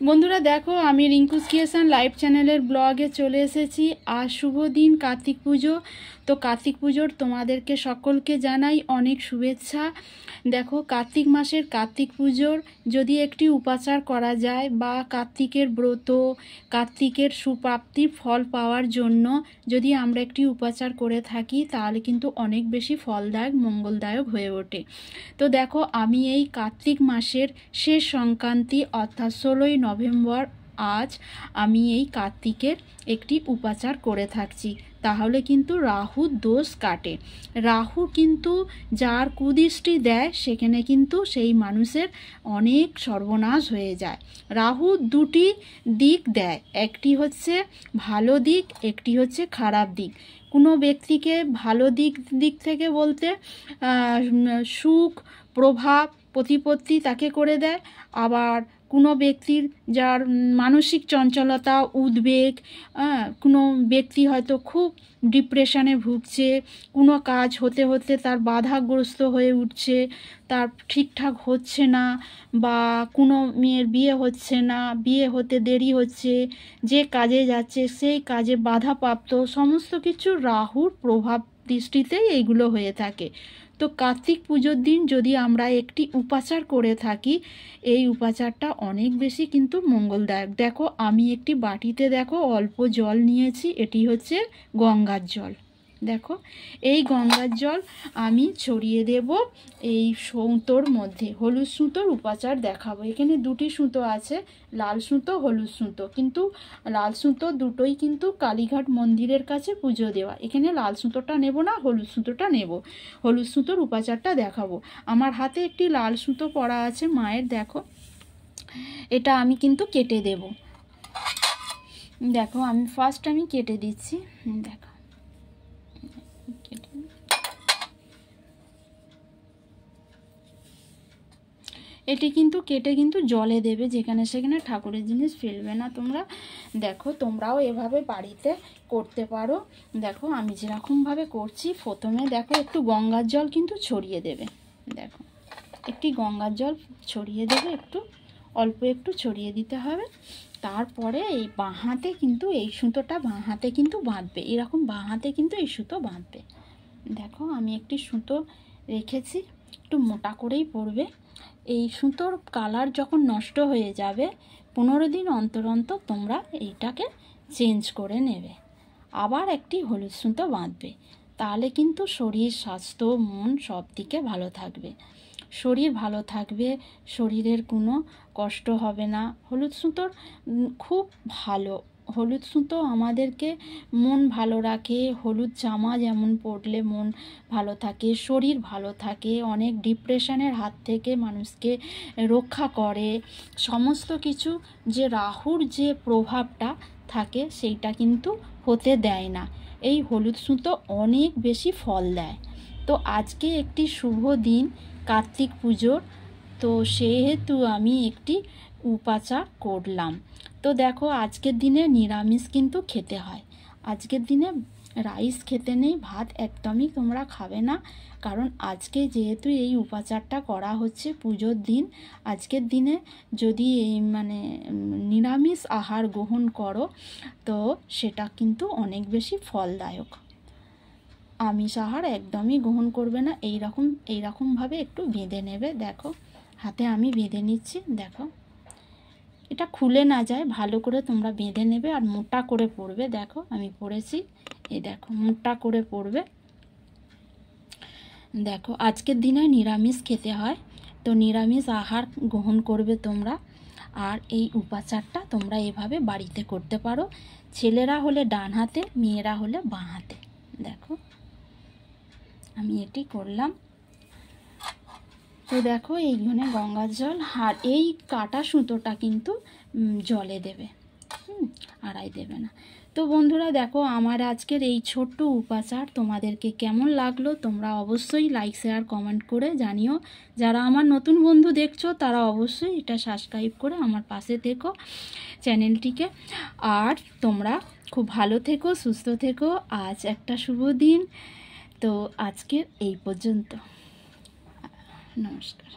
বন্ধুরা দেখো, আমি রিঙ্কুস ক্রিয়েশন লাইভ চ্যানেলের ব্লগে চলে এসেছি। আজ শুভ দিন কার্তিক পুজো। তো কার্তিক পুজোর তোমাদেরকে সকলকে জানাই অনেক শুভেচ্ছা। দেখো, কার্তিক মাসের কার্তিক পুজোর যদি একটি উপাচার করা যায় বা কার্তিকের ব্রত, কার্তিকের সুপ্রাপ্তির ফল পাওয়ার জন্য যদি আমরা একটি উপাচার করে থাকি, তাহলে কিন্তু অনেক বেশি ফলদায়ক, মঙ্গলদায়ক হয়ে ওঠে। তো দেখো, আমি এই কার্তিক মাসের শেষ সংক্রান্তি অর্থাৎ 16ই নভেম্বর আজ আমি এই কার্তিকের একটি উপাচার করে থাকছি। তাহলে কিন্তু রাহুর দোষ কাটে। রাহু কিন্তু যার কুদৃষ্টি দেয় সেখানে কিন্তু সেই মানুষের অনেক সর্বনাশ হয়ে যায়। রাহু দুটি দিক দেয়, একটি হচ্ছে ভালো দিক, একটি হচ্ছে খারাপ দিক। কোনো ব্যক্তিকে ভালো দিক থেকে বলতে সুখ, প্রভাব, প্রতিপত্তি তাকে করে দেয়। আবার কোনো ব্যক্তির যার মানসিক চঞ্চলতা, উদ্বেগ, কোনো ব্যক্তি হয়তো খুব ডিপ্রেশনে ভুগছে, কোনো কাজ হতে হতে তার বাধাগ্রস্ত হয়ে উঠছে, তার ঠিকঠাক হচ্ছে না, বা কোনো মেয়ের বিয়ে হচ্ছে না, বিয়ে হতে দেরি হচ্ছে, যে কাজে যাচ্ছে সেই কাজে বাধাপ্রাপ্ত, সমস্ত কিছু রাহুর প্রভাব দৃষ্টিতেই এইগুলো হয়ে থাকে। তো কার্তিক পুজোর দিন যদি আমরা একটি উপাচার করে থাকি, এই উপাচারটা অনেক বেশি কিন্তু মঙ্গলদায়ক। দেখো, আমি একটি বাটিতে দেখো অল্প জল নিয়েছি, এটি হচ্ছে গঙ্গার জল। দেখো, এই গঙ্গার জল আমি ছড়িয়ে দেব এই সুতোর মধ্যে। হলুদ সুতোর উপাচার দেখাবো। এখানে দুটি সুতো আছে, লাল সুতো, হলুদ সুতো। কিন্তু লাল সুতো দুটোই কিন্তু কালীঘাট মন্দিরের কাছে পুজো দেওয়া। এখানে লাল সুতোটা নেব না, হলুদ সুতোটা নেব। হলুদ সুতোর উপাচারটা দেখাবো। আমার হাতে একটি লাল সুতো পরা আছে মায়ের, দেখো এটা আমি কিন্তু কেটে দেব। দেখো, আমি ফার্স্ট কেটে দিচ্ছি। দেখো, এটি কিন্তু কেটে কিন্তু জলে দেবে, যেখানে সেখানে ঠাকুরের জিনিস ফেলবে না তোমরা। দেখো, তোমরাও এভাবে বাড়িতে করতে পারো। দেখো, আমি যেরকমভাবে করছি, প্রথমে দেখো একটু গঙ্গার জল কিন্তু ছড়িয়ে দেবে। দেখো, একটি গঙ্গার জল ছড়িয়ে দেবে, একটু অল্প একটু ছড়িয়ে দিতে হবে। তারপরে এই বাঁ হাতে কিন্তু এই সুতোটা বাঁ হাতে কিন্তু বাঁধবে, এরকম বাঁ হাতে কিন্তু এই সুতো বাঁধবে। দেখো, আমি একটি সুতো রেখেছি, একটু মোটা করেই পড়বে। এই সুতোর কালার যখন নষ্ট হয়ে যাবে, 15 দিন অন্তর অন্তর তোমরা এইটাকে চেঞ্জ করে নেবে, আবার একটি হলুদ সুতো বাঁধবে। তাহলে কিন্তু শরীর, স্বাস্থ্য, মন সব দিকে ভালো থাকবে। শরীর ভালো থাকবে, শরীরের কোনো কষ্ট হবে না। হলুদ সুতোর খুব ভালো। হলুদ সুতো আমাদেরকে মন ভালো রাখে। হলুদ জামা যেমন পরলে মন ভালো থাকে, শরীর ভালো থাকে, অনেক ডিপ্রেশনের হাত থেকে মানুষকে রক্ষা করে। সমস্ত কিছু যে রাহুর যে প্রভাবটা থাকে সেইটা কিন্তু হতে দেয় না। এই হলুদ সুতো অনেক বেশি ফল দেয়। তো আজকে একটি শুভ দিন কার্তিক পুজোর, তো সেহেতু আমি একটি উপাচার করলাম। তো দেখো, আজকের দিনে নিরামিষ কিন্তু খেতে হয়। আজকের দিনে রাইস খেতে নেই, ভাত একদমই তোমরা খাবে না। কারণ আজকে যেহেতু এই উপাচারটা করা হচ্ছে পুজোর দিন, আজকের দিনে যদি এই নিরামিষ আহার গ্রহণ করো, তো সেটা কিন্তু অনেক বেশি ফলদায়ক। আমিষ আহার একদমই গ্রহণ করবে না। এইরকমভাবে একটু বেঁধে নেবে। দেখো, হাতে আমি বেঁধে নিচ্ছি। দেখো, এটা খুলে না যায়, ভালো করে তোমরা বেঁধে নেবে আর মোটা করে পড়বে। দেখো, আমি পড়েছি, এই দেখো মোটা করে পড়বে। দেখো, আজকের দিনে নিরামিষ খেতে হয়, তো নিরামিষ আহার গ্রহণ করবে তোমরা। আর এই উপাচারটা তোমরা এভাবে বাড়িতে করতে পারো। ছেলেরা হলে ডান হাতে, মেয়েরা হলে বাঁ হাতে। দেখো, আমি এটি করলাম। তো দেখো, এইখানে গঙ্গার জল, আর এই কাটা সুতোটা কিন্তু জলে দেবে, আড়াই দেবে না। তো বন্ধুরা দেখো, আমার আজকের এই ছোট্ট উপাচার তোমাদেরকে কেমন লাগলো তোমরা অবশ্যই লাইক, শেয়ার, কমেন্ট করে জানিও। যারা আমার নতুন বন্ধু দেখছো তারা অবশ্যই এটা সাবস্ক্রাইব করে আমার পাশে থেকো চ্যানেলটিকে। আর তোমরা খুব ভালো থেকো, সুস্থ থেকো। আজ একটা শুভ দিন। তো আজকের এই পর্যন্ত। নমস্কার।